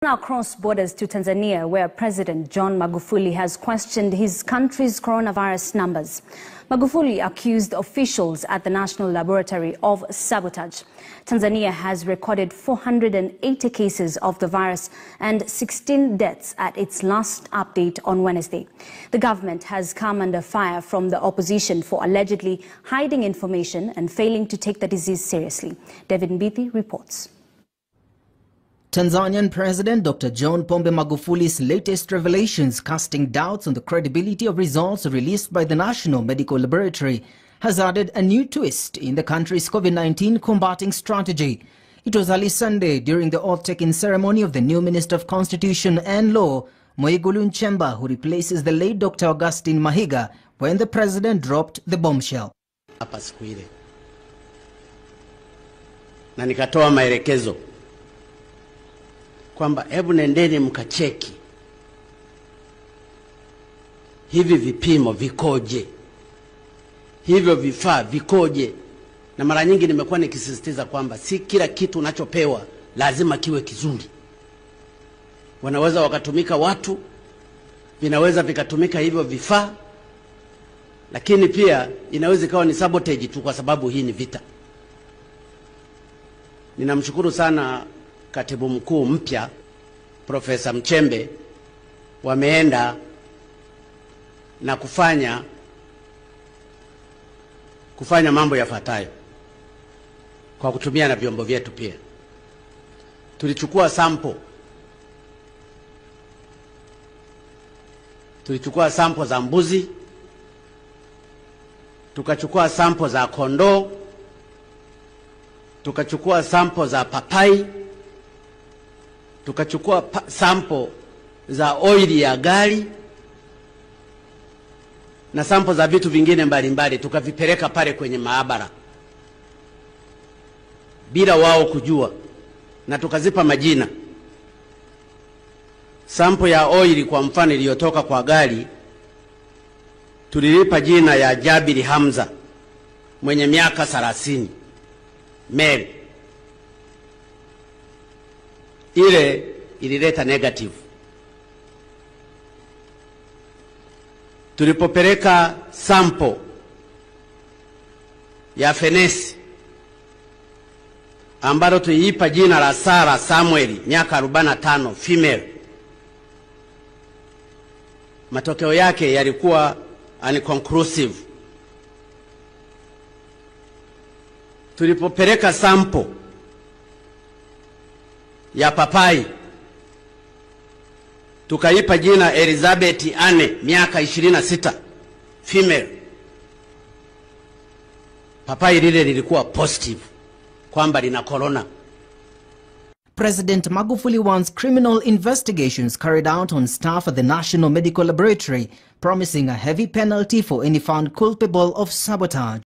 Now across borders to Tanzania, where President John Magufuli has questioned his country's coronavirus numbers. Magufuli accused officials at the National Laboratory of sabotage. Tanzania has recorded 480 cases of the virus and 16 deaths at its last update on Wednesday. The government has come under fire from the opposition for allegedly hiding information and failing to take the disease seriously. David Mbithi reports. Tanzanian President Dr. John Pombe Magufuli's latest revelations, casting doubts on the credibility of results released by the National Medical Laboratory, has added a new twist in the country's COVID-19 combating strategy. It was early Sunday during the oath-taking ceremony of the new Minister of Constitution and Law, Mwigulu Nchemba, who replaces the late Dr. Augustine Mahiga, when the President dropped the bombshell. Hapa siku ile na nikatoa maelekezo kwamba hebu nendeni mkacheki hivi vipimo vikoje, hivyo vifaa vikoje. Na mara nyingi nimekuwa nikisisitiza kwamba si kila kitu unachopewa lazima kiwe kizuri. Wanaweza wakatumika watu, vinaweza vikatumika hivyo vifaa, lakini pia inaweza ikawa ni sabotage tu, kwa sababu hii ni vita. Ninamshukuru sana Katibu Mkuu mpya Profesa Mchembe, wameenda na kufanya mambo yafuatayo kwa kutumia na vyombo vyetu. Pia tulichukua sample za mbuzi, tukachukua sample za kondoo, tukachukua sample za papai, tukachukua sample za oili ya gari na sample za vitu vingine mbalimbali, tukavipeleka pale kwenye maabara bila wao kujua, na tukazipa majina. Sample ya oili kwa mfano iliyotoka kwa gari tulilipa jina ya Jabiri Hamza, mwenye miaka 30, male. Ile ilileta negative. Tulipopeleka sample ya fenesi ambalo tuliipa jina la Sara Samuel, miaka 45, female, matokeo yake yalikuwa unconclusive. Tulipopeleka sample ya papai, tukaipa jina Elizabeth Anne, miaka 26, female, papai lile lilikuwa positive kwamba lina corona. President Magufuli wants criminal investigations carried out on staff at the National Medical Laboratory, promising a heavy penalty for any found culpable of sabotage.